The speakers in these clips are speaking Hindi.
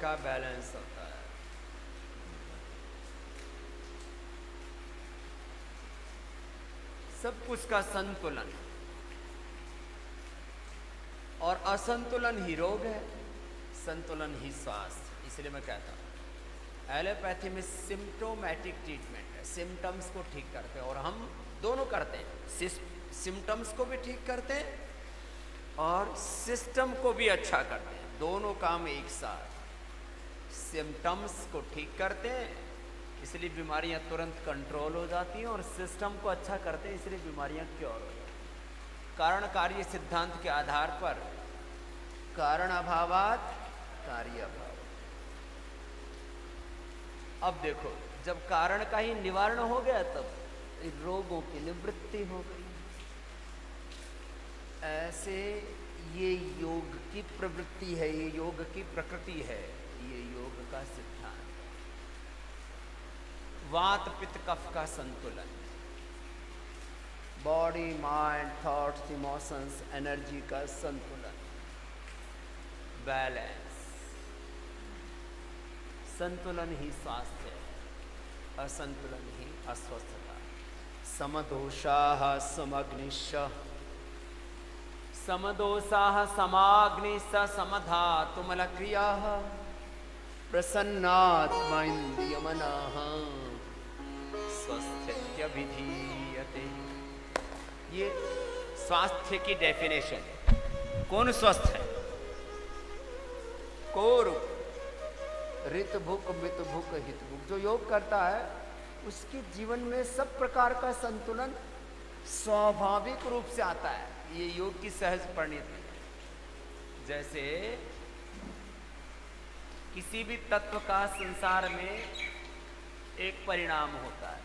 का बैलेंस होता है। सब कुछ का संतुलन, और असंतुलन ही रोग है, संतुलन ही स्वास्थ्य। इसलिए मैं कहता हूं एलोपैथी में सिम्टोमेटिक ट्रीटमेंट है, सिम्टम्स को ठीक करते हैं, और हम दोनों करते हैं, सिम्टम्स को भी ठीक करते हैं और सिस्टम को भी अच्छा करते हैं, दोनों काम एक साथ। सिम्टम्स को ठीक करते हैं इसलिए बीमारियां तुरंत कंट्रोल हो जाती हैं, और सिस्टम को अच्छा करते हैं इसलिए बीमारियां क्योर हो जाती हैं। कारण कार्य सिद्धांत के आधार पर कारण अभावात कार्य अभाव। अब देखो, जब कारण का ही निवारण हो गया तब रोगों की निवृत्ति हो गई। ऐसे ये योग की प्रवृत्ति है, ये योग की प्रकृति है, ये योग का सिद्धांत। वात पित्त कफ का संतुलन, body mind thoughts emotions energy का संतुलन, बैलेंस। संतुलन ही स्वास्थ्य है, असंतुलन ही अस्वस्थता। समदोषाः समग्निश्च, समदोषाः समाग्निश्च समधातुमलक्रियाः प्रसन्नात्मा इंद्रियमनः स्वस्थ्यभिधीयते। ये स्वास्थ्य की डेफिनेशन है। कौन स्वस्थ है? कोर ऋत भुक मित भुक हित भुक। जो योग करता है उसके जीवन में सब प्रकार का संतुलन स्वाभाविक रूप से आता है। ये योग की सहज परिणति है। जैसे किसी भी तत्व का संसार में एक परिणाम होता है,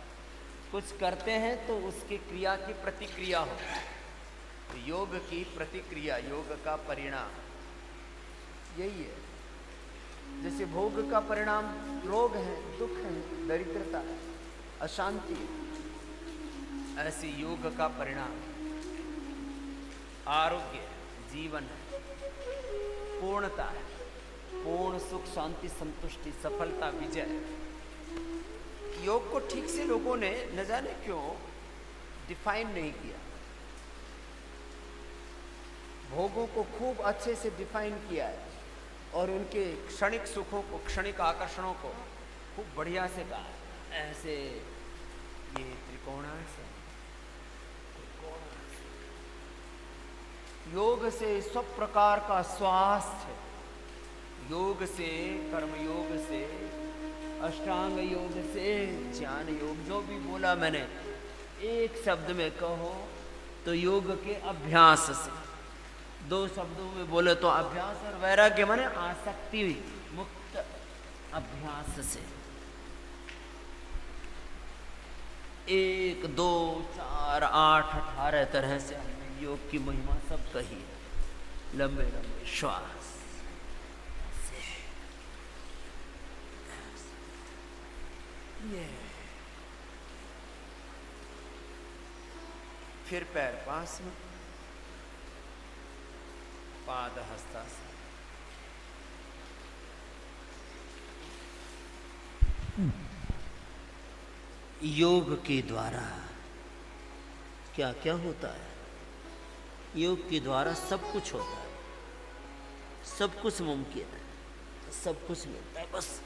कुछ करते हैं तो उसकी क्रिया की प्रतिक्रिया होती है। तो योग की प्रतिक्रिया, योग का परिणाम यही है। जैसे भोग का परिणाम रोग है, दुख है, दरिद्रता है, अशांति है, ऐसे योग का परिणाम आरोग्य, जीवन है, पूर्णता है, पूर्ण सुख शांति संतुष्टि सफलता विजय। योग को ठीक से लोगों ने न जाने क्यों डिफाइन नहीं किया, भोगों को खूब अच्छे से डिफाइन किया है और उनके क्षणिक सुखों को, क्षणिक आकर्षणों को खूब बढ़िया से कहा। ऐसे ये त्रिकोणासन, योग से सब प्रकार का स्वास्थ्य, योग से कर्म योग से अष्टांग योग से ज्ञान योग, जो भी बोला मैंने एक शब्द में कहो तो योग के अभ्यास से, दो शब्दों में बोले तो अभ्यास और वैराग्य माने आसक्ति मुक्त अभ्यास से। 1 2 4 8 18 तरह से हमने योग की महिमा सब कही है। लंबे लंबे श्वास, ये फिर पैर पास में, पाद हस्तासन। योग के द्वारा क्या क्या होता है? योग के द्वारा सब कुछ होता है, सब कुछ मुमकिन है, सब कुछ मिलता है। बस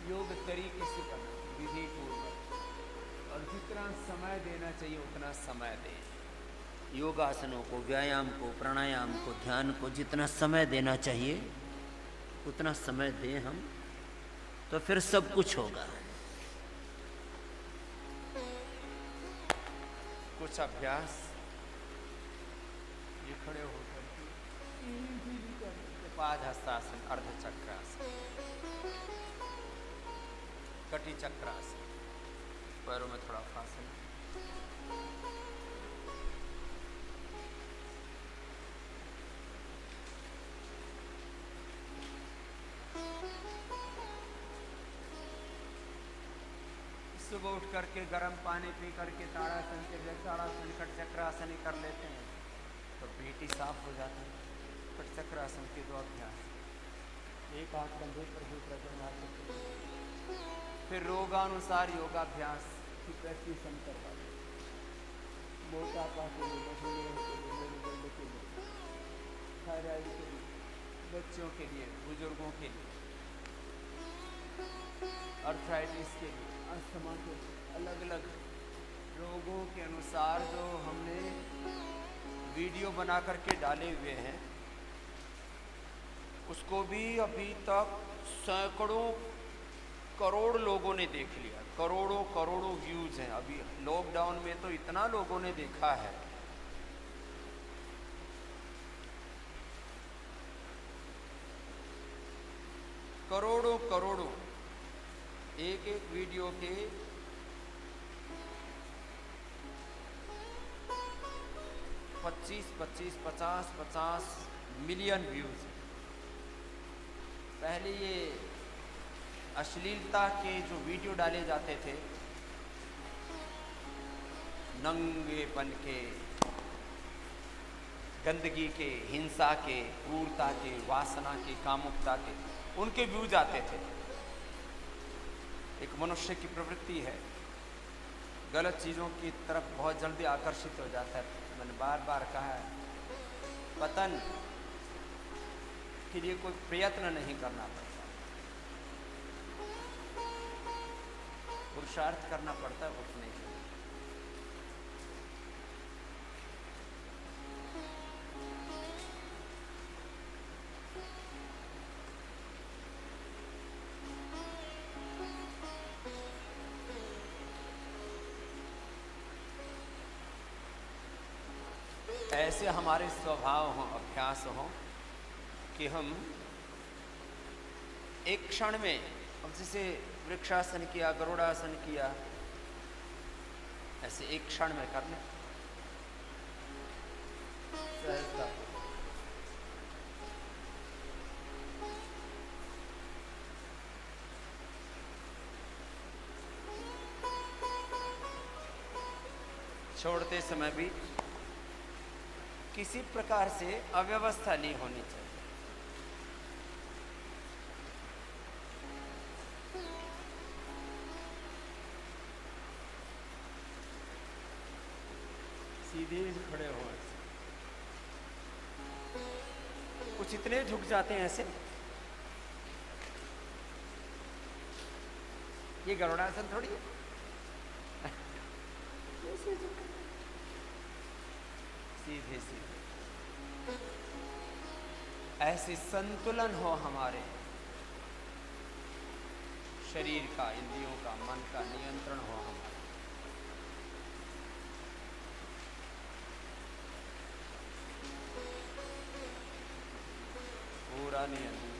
योग तरीके से करना, विधि पूर्वक, और जितना समय देना चाहिए उतना समय दें। योगासनों को, व्यायाम को, प्राणायाम को, ध्यान को जितना समय देना चाहिए उतना समय दें हम, तो फिर सब कुछ होगा। कुछ अभ्यास ये खड़े होकर पाद हस्तासन, अर्ध चक्रासन, कटी चक्रासन, पैरों में थोड़ा फासन, सुबह उठ करके गर्म पानी पी करके ताड़ासन के ताड़ासन कट चक्रासन कर लेते हैं तो पेट ही साफ हो जाता है। कट चक्रासन के 2 अभ्यास, एक हाथ कंधे पर, दूसरा जन हाथ पर। फिर रोगानुसार योगाभ्यास की प्रैक्टिस हम करवाते हैं। मोटापा के लिए, मधुमेह के लिए, मेरुदंड के लिए, थायराइड के लिए, बच्चों के लिए, बुजुर्गों के लिए, अर्थराइटिस के लिए, अस्थमा के लिए, अलग अलग रोगों के अनुसार जो हमने वीडियो बना करके डाले हुए हैं, उसको भी अभी तक सैकड़ों करोड़ लोगों ने देख लिया। करोड़ों करोड़ों व्यूज हैं। अभी लॉकडाउन में तो इतना लोगों ने देखा है। करोड़ों करोड़ों, एक एक वीडियो के 25-25, 50-50 मिलियन व्यूज। पहले ये अश्लीलता के जो वीडियो डाले जाते थे, नंगेपन के, गंदगी के, हिंसा के, क्रूरता के, वासना के, कामुकता के, उनके व्यूज आते थे। एक मनुष्य की प्रवृत्ति है, गलत चीज़ों की तरफ बहुत जल्दी आकर्षित हो जाता है। मैंने बार बार कहा है, पतन के लिए कोई प्रयत्न नहीं करना पड़ता, पुरुषार्थ करना पड़ता है उठने के लिए। ऐसे हमारे स्वभाव हों, अभ्यास हों कि हम एक क्षण में, अब जैसे वृक्षासन किया, गरुड़ासन किया, ऐसे एक क्षण में कर लें सहजता। छोड़ते समय भी किसी प्रकार से अव्यवस्था नहीं होनी चाहिए। सीधे खड़े हो, कुछ इतने झुक जाते हैं ऐसे। ये गरुड़ासन थोड़ी है। सीधे सीधे ऐसे संतुलन हो हमारे शरीर का, इंद्रियों का, मन का नियंत्रण हो हमारा। पूरा नियंत्रण।